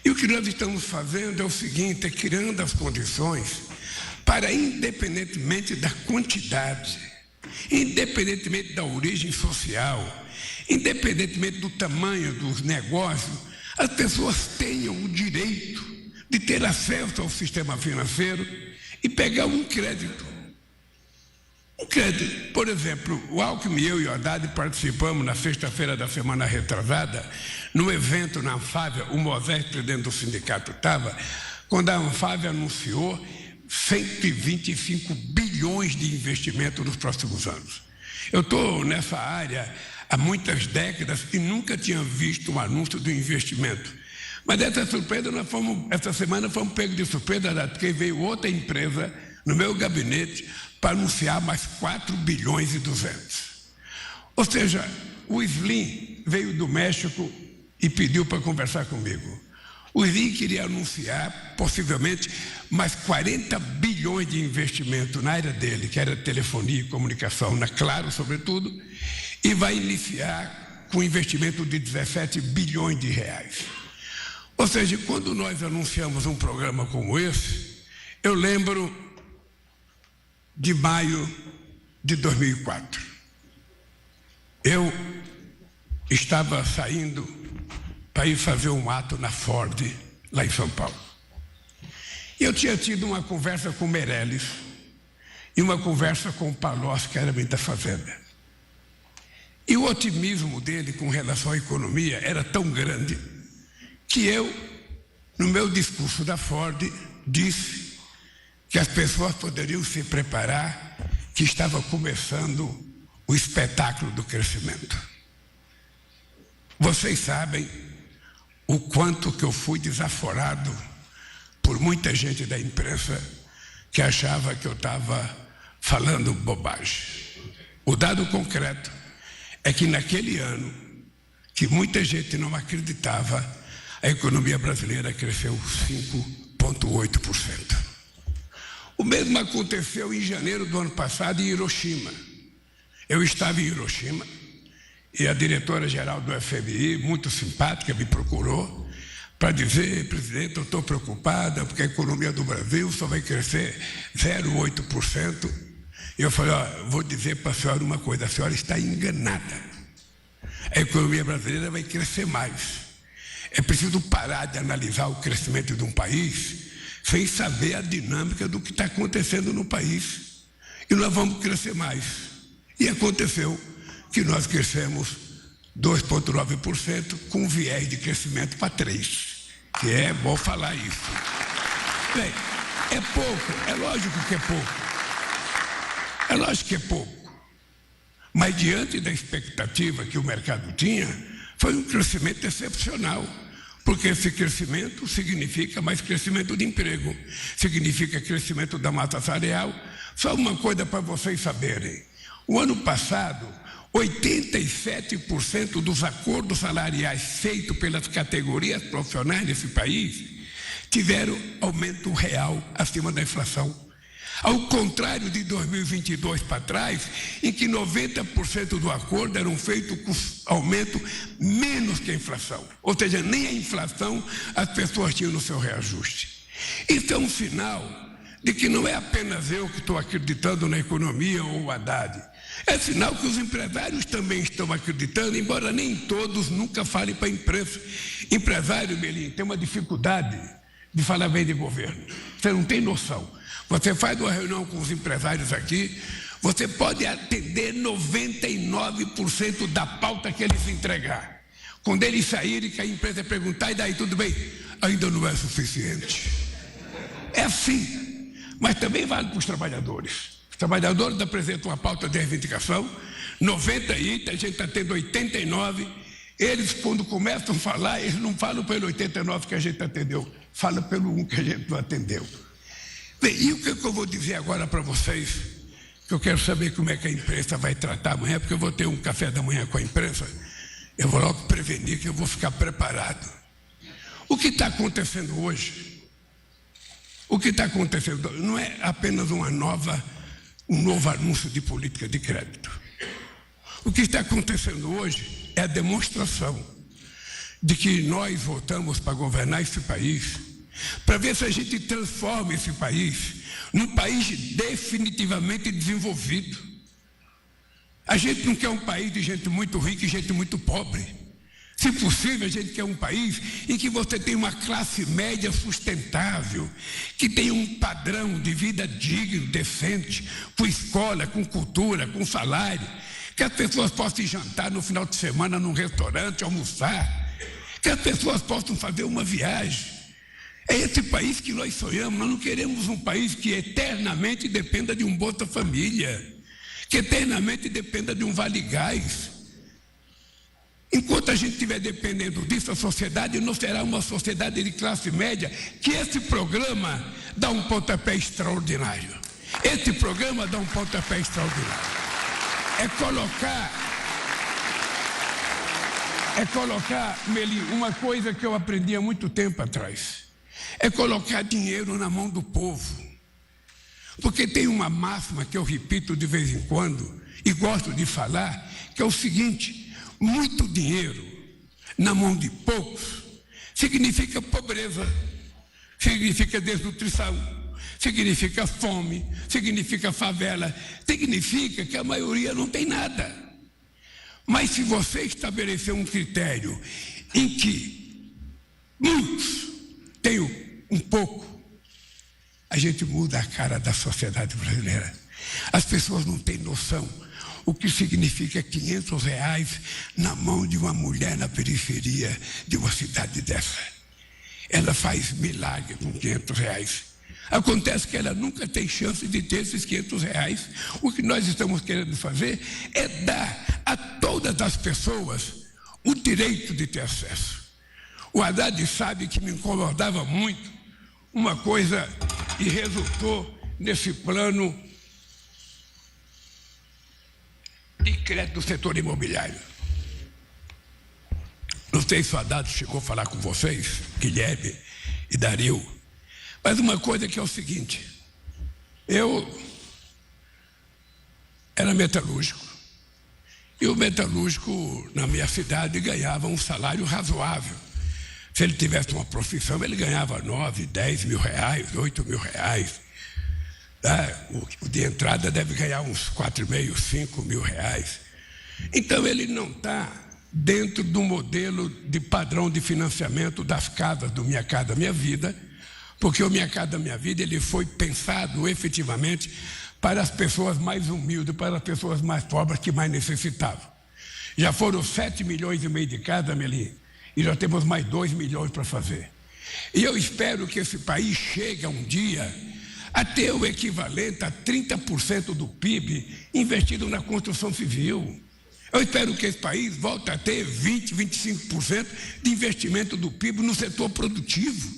E o que nós estamos fazendo é o seguinte, é criando as condições para, independentemente da quantidade, independentemente da origem social, independentemente do tamanho dos negócios, as pessoas tenham o direito de ter acesso ao sistema financeiro e pegar um crédito. Um crédito. Por exemplo, o Alckmin, eu e o Haddad participamos na sexta-feira da semana retrasada, num evento na Anfávia, o Moisés, presidente do sindicato, estava, quando a Anfávia anunciou 125 bilhões de investimento nos próximos anos. Eu estou nessa área há muitas décadas e nunca tinha visto um anúncio de investimento. Mas essa surpresa, essa semana fomos pegos de surpresa, porque veio outra empresa no meu gabinete para anunciar mais 4 bilhões e 200. Ou seja, o Slim veio do México e pediu para conversar comigo. O Slim queria anunciar, possivelmente, mais 40 bilhões de investimento na área dele, que era telefonia e comunicação, na Claro, sobretudo, e vai iniciar com investimento de 17 bilhões de reais. Ou seja, quando nós anunciamos um programa como esse, eu lembro de maio de 2004. Eu estava saindo para ir fazer um ato na Ford, lá em São Paulo. E eu tinha tido uma conversa com o Meirelles e uma conversa com o Palocci, que era ministro da Fazenda. E o otimismo dele com relação à economia era tão grande que eu, no meu discurso da Ford, disse que as pessoas poderiam se preparar, que estava começando o espetáculo do crescimento. Vocês sabem o quanto que eu fui desaforado por muita gente da imprensa que achava que eu estava falando bobagem. O dado concreto é que naquele ano, que muita gente não acreditava, a economia brasileira cresceu 5,8%. O mesmo aconteceu em janeiro do ano passado em Hiroshima. Eu estava em Hiroshima e a diretora-geral do FMI, muito simpática, me procurou para dizer: presidente, eu estou preocupada porque a economia do Brasil só vai crescer 0,8%. E eu falei: vou dizer para a senhora uma coisa, a senhora está enganada. A economia brasileira vai crescer mais. É preciso parar de analisar o crescimento de um país sem saber a dinâmica do que está acontecendo no país. E nós vamos crescer mais. E aconteceu que nós crescemos 2,9% com viés de crescimento para 3%, que é bom falar isso. Bem, é pouco, é lógico que é pouco. É lógico que é pouco. Mas diante da expectativa que o mercado tinha, foi um crescimento excepcional. Porque esse crescimento significa mais crescimento de emprego, significa crescimento da massa salarial. Só uma coisa para vocês saberem. O ano passado, 87% dos acordos salariais feitos pelas categorias profissionais desse país tiveram aumento real acima da inflação. Ao contrário de 2022 para trás, em que 90% do acordo eram feitos com aumento menos que a inflação. Ou seja, nem a inflação as pessoas tinham no seu reajuste. Isso é um sinal de que não é apenas eu que estou acreditando na economia ou o Haddad. É sinal que os empresários também estão acreditando, embora nem todos nunca falem para a imprensa. Empresário, Melim, tem uma dificuldade de falar bem de governo. Você não tem noção. Você faz uma reunião com os empresários aqui, você pode atender 99% da pauta que eles entregar. Quando eles saírem, que a empresa perguntar, e daí, tudo bem? Ainda não é suficiente. É assim. Mas também vale para os trabalhadores. Os trabalhadores apresentam uma pauta de reivindicação, 90 itens, a gente está tendo 89. Eles, quando começam a falar, eles não falam pelo 89 que a gente atendeu, falam pelo 1 que a gente não atendeu. Bem, e o que eu vou dizer agora para vocês, que eu quero saber como é que a imprensa vai tratar amanhã, porque eu vou ter um café da manhã com a imprensa, eu vou logo prevenir que eu vou ficar preparado. O que está acontecendo hoje, o que está acontecendo não é apenas um novo anúncio de política de crédito. O que está acontecendo hoje é a demonstração de que nós votamos para governar esse país, para ver se a gente transforma esse país num país definitivamente desenvolvido. A gente não quer um país de gente muito rica e gente muito pobre. Se possível, a gente quer um país em que você tem uma classe média sustentável, que tenha um padrão de vida digno, decente, com escola, com cultura, com salário, que as pessoas possam jantar no final de semana num restaurante, almoçar, que as pessoas possam fazer uma viagem. É esse país que nós sonhamos. Nós não queremos um país que eternamente dependa de um Bolsa Família, que eternamente dependa de um Vale Gás. Enquanto a gente estiver dependendo disso, a sociedade não será uma sociedade de classe média, que esse programa dá um pontapé extraordinário. Esse programa dá um pontapé extraordinário. É colocar, Meli, uma coisa que eu aprendi há muito tempo atrás. É colocar dinheiro na mão do povo. Porque tem uma máxima que eu repito de vez em quando, e gosto de falar, que é o seguinte: muito dinheiro na mão de poucos significa pobreza, significa desnutrição, significa fome, significa favela, significa que a maioria não tem nada. Mas se você estabelecer um critério em que muitos têm um pouco, a gente muda a cara da sociedade brasileira. As pessoas não têm noção o que significa R$500 na mão de uma mulher na periferia de uma cidade dessa. Ela faz milagre com R$500. Acontece que ela nunca tem chance de ter esses R$500. O que nós estamos querendo fazer é dar a todas as pessoas o direito de ter acesso. O Haddad sabe que me incomodava muito uma coisa que resultou nesse plano de crédito do setor imobiliário. Não sei se o Haddad chegou a falar com vocês, Guilherme e Dario, mas uma coisa que é o seguinte: eu era metalúrgico, e o metalúrgico na minha cidade ganhava um salário razoável. Se ele tivesse uma profissão, ele ganhava 9, 10 mil reais, 8 mil reais. O de entrada deve ganhar uns 4,5, 5 mil reais. Então ele não está dentro do modelo de padrão de financiamento das casas do Minha Casa Minha Vida, porque o Minha Casa Minha Vida ele foi pensado efetivamente para as pessoas mais humildes, para as pessoas mais pobres que mais necessitavam. Já foram 7,5 milhões de casas, Meli, e já temos mais 2 milhões para fazer. E eu espero que esse país chegue um dia a ter o equivalente a 30% do PIB investido na construção civil. Eu espero que esse país volte a ter 20%, 25% de investimento do PIB no setor produtivo.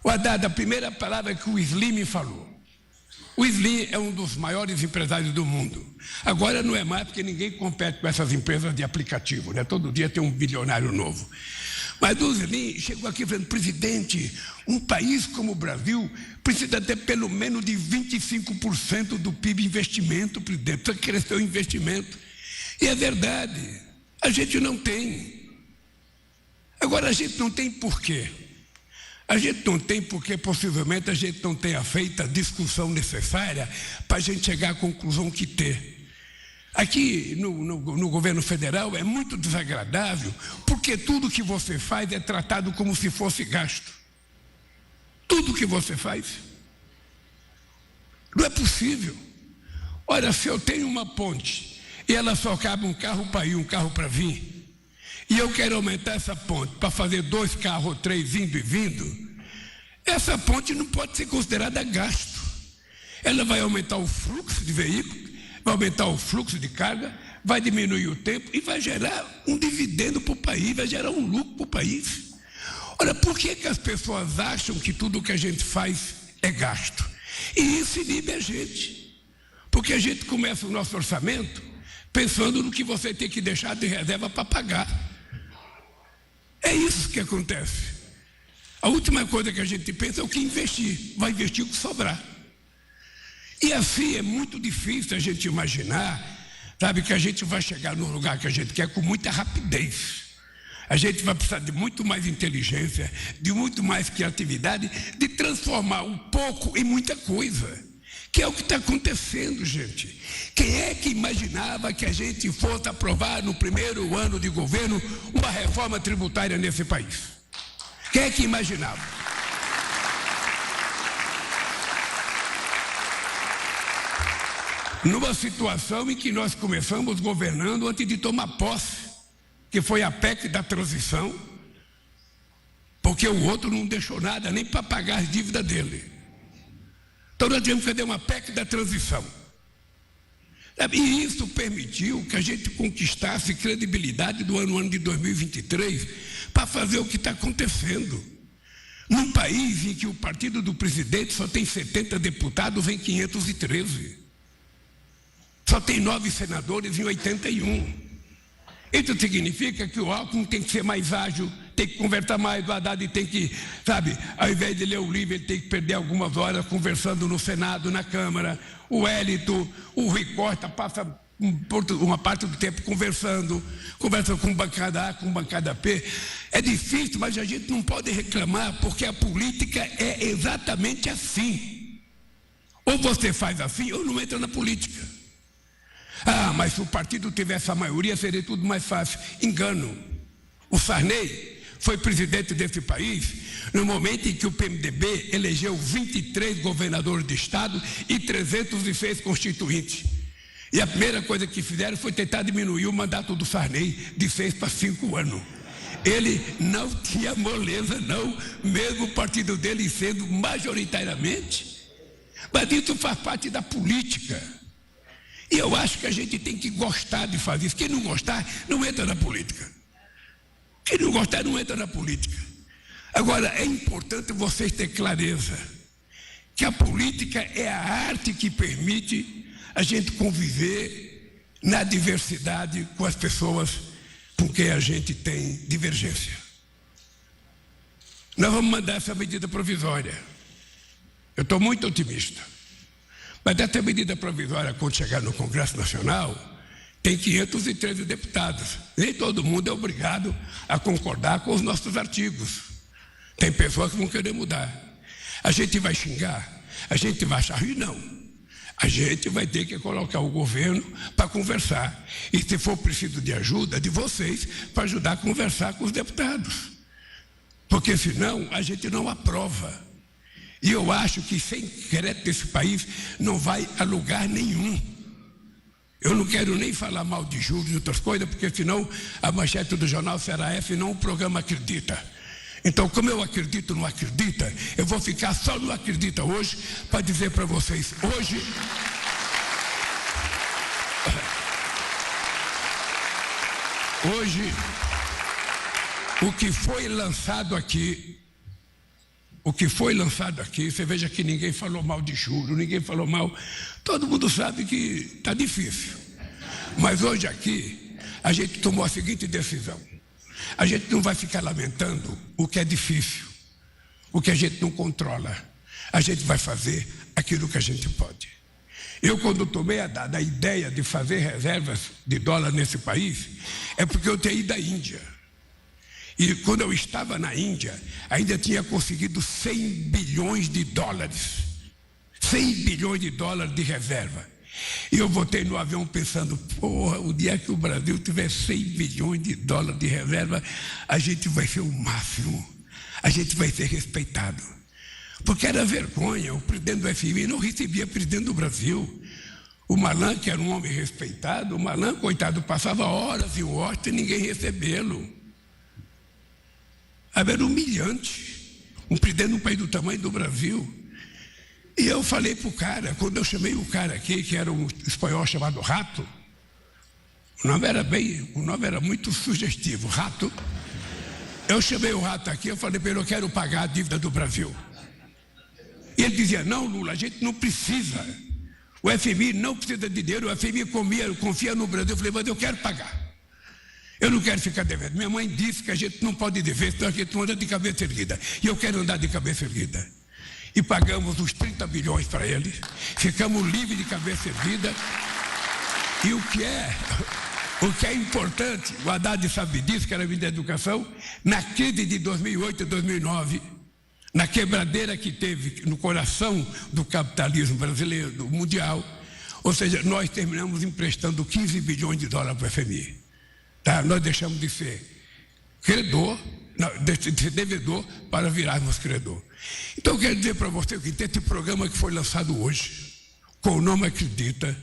O Haddad, a primeira palavra que o Slim me falou. O Slim é um dos maiores empresários do mundo. Agora não é mais, porque ninguém compete com essas empresas de aplicativo, né? Todo dia tem um bilionário novo. Mas o Slim chegou aqui falando: presidente, um país como o Brasil precisa ter pelo menos de 25% do PIB investimento, presidente. Precisa crescer o investimento. E é verdade, a gente não tem. Agora, a gente não tem por quê? A gente não tem porque possivelmente a gente não tenha feito a discussão necessária para a gente chegar à conclusão que ter. Aqui no governo federal é muito desagradável, porque tudo que você faz é tratado como se fosse gasto. Tudo que você faz. Não é possível. Olha, se eu tenho uma ponte e ela só cabe um carro para ir, um carro para vir, e eu quero aumentar essa ponte para fazer 2 carros ou 3 indo e vindo, essa ponte não pode ser considerada gasto. Ela vai aumentar o fluxo de veículos, vai aumentar o fluxo de carga, vai diminuir o tempo e vai gerar um dividendo para o país, vai gerar um lucro para o país. Olha, por que as pessoas acham que tudo que a gente faz é gasto? E isso inibe a gente. Porque a gente começa o nosso orçamento pensando no que você tem que deixar de reserva para pagar. É isso que acontece. A última coisa que a gente pensa é o que investir. Vai investir o que sobrar. E assim é muito difícil a gente imaginar, sabe, que a gente vai chegar no lugar que a gente quer com muita rapidez. A gente vai precisar de muito mais inteligência, de muito mais criatividade, de transformar um pouco em muita coisa. Que é o que está acontecendo, gente. Quem é que imaginava que a gente fosse aprovar no primeiro ano de governo uma reforma tributária nesse país? Quem é que imaginava? Numa situação em que nós começamos governando antes de tomar posse, que foi a PEC da transição, porque o outro não deixou nada nem para pagar as dívidas dele. Então nós tivemos que fazer uma PEC da transição. E isso permitiu que a gente conquistasse credibilidade do ano de 2023 para fazer o que está acontecendo. Num país em que o partido do presidente só tem 70 deputados em 513. Só tem 9 senadores em 81. Isso significa que o Alckmin tem que ser mais ágil, tem que conversar mais, o Haddad tem que, sabe, ao invés de ler o livro, ele tem que perder algumas horas conversando no Senado, na Câmara. O Hélito, o Rui Costa passa uma parte do tempo conversa com bancada A, com bancada P. É difícil, mas a gente não pode reclamar, porque a política é exatamente assim. Ou você faz assim, ou não entra na política. Ah, mas se o partido tivesse a maioria, seria tudo mais fácil. Engano. O Sarney foi presidente desse país no momento em que o PMDB elegeu 23 governadores de estado e 306 constituintes. E a primeira coisa que fizeram foi tentar diminuir o mandato do Sarney de 6 para 5 anos. Ele não tinha moleza, não, mesmo o partido dele sendo majoritariamente. Mas isso faz parte da política. E eu acho que a gente tem que gostar de fazer isso. Quem não gostar, não entra na política. Quem não gostar, não entra na política. Agora, é importante vocês terem clareza que a política é a arte que permite a gente conviver na diversidade com as pessoas com quem a gente tem divergência. Nós vamos mandar essa medida provisória. Eu estou muito otimista. Mas essa medida provisória, quando chegar no Congresso Nacional, tem 513 deputados. Nem todo mundo é obrigado a concordar com os nossos artigos. Tem pessoas que vão querer mudar. A gente vai xingar, a gente vai achar ruim, não. A gente vai ter que colocar o governo para conversar. E se for preciso de ajuda de vocês, para ajudar a conversar com os deputados. Porque senão a gente não aprova. E eu acho que sem crédito esse país não vai a lugar nenhum. Eu não quero nem falar mal de juros e outras coisas, porque senão a manchete do jornal será essa e não o programa Acredita. Então, como eu acredito não acredita, eu vou ficar só no Acredita hoje para dizer para vocês, hoje, o que foi lançado aqui, você veja que ninguém falou mal de juros, ninguém falou mal, todo mundo sabe que está difícil. Mas hoje aqui, a gente tomou a seguinte decisão. A gente não vai ficar lamentando o que é difícil, o que a gente não controla. A gente vai fazer aquilo que a gente pode. Eu, quando tomei a ideia de fazer reservas de dólar nesse país, é porque eu tinha ido à Índia. E quando eu estava na Índia, ainda tinha conseguido 100 bilhões de dólares. 100 bilhões de dólares de reserva. E eu voltei no avião pensando, porra, o dia que o Brasil tiver 100 bilhões de dólares de reserva, a gente vai ser o máximo. A gente vai ser respeitado. Porque era vergonha, o presidente do FMI não recebia presidente do Brasil. O Malan, que era um homem respeitado, o Malan, coitado, passava horas em Washington e ninguém recebê-lo. Era humilhante, um presidente de um país do tamanho do Brasil. E eu falei para o cara, quando eu chamei o cara aqui, que era um espanhol chamado Rato, o nome era muito sugestivo, Rato. Eu chamei o Rato aqui, eu falei para ele, eu quero pagar a dívida do Brasil. E ele dizia, não, Lula, a gente não precisa. O FMI não precisa de dinheiro, o FMI confia no Brasil. Eu falei, mas eu quero pagar. Eu não quero ficar devendo. Minha mãe disse que a gente não pode dever, senão a gente não anda de cabeça erguida. E eu quero andar de cabeça erguida. E pagamos uns 30 bilhões para eles. Ficamos livres de cabeça erguida. E o que é O que é importante, o Haddad sabe disso, que era a vida da educação, na crise de 2008 e 2009, na quebradeira que teve no coração do capitalismo brasileiro, do mundial, ou seja, nós terminamos emprestando 15 bilhões de dólares para o FMI. Tá? Nós deixamos de ser credor, de ser devedor para virarmos credor. Então, eu quero dizer para você que esse programa que foi lançado hoje, com o nome Acredita,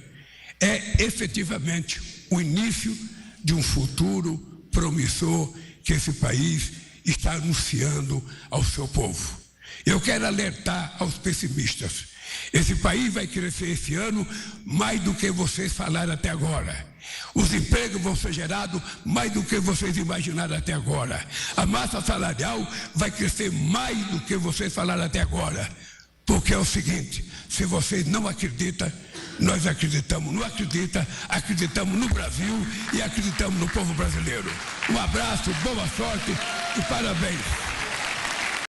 é efetivamente o início de um futuro promissor que esse país está anunciando ao seu povo. Eu quero alertar aos pessimistas. Esse país vai crescer esse ano mais do que vocês falaram até agora. Os empregos vão ser gerados mais do que vocês imaginaram até agora. A massa salarial vai crescer mais do que vocês falaram até agora. Porque é o seguinte, se vocês não acreditam, nós acreditamos. Não acredita, acreditamos no Brasil e acreditamos no povo brasileiro. Um abraço, boa sorte e parabéns.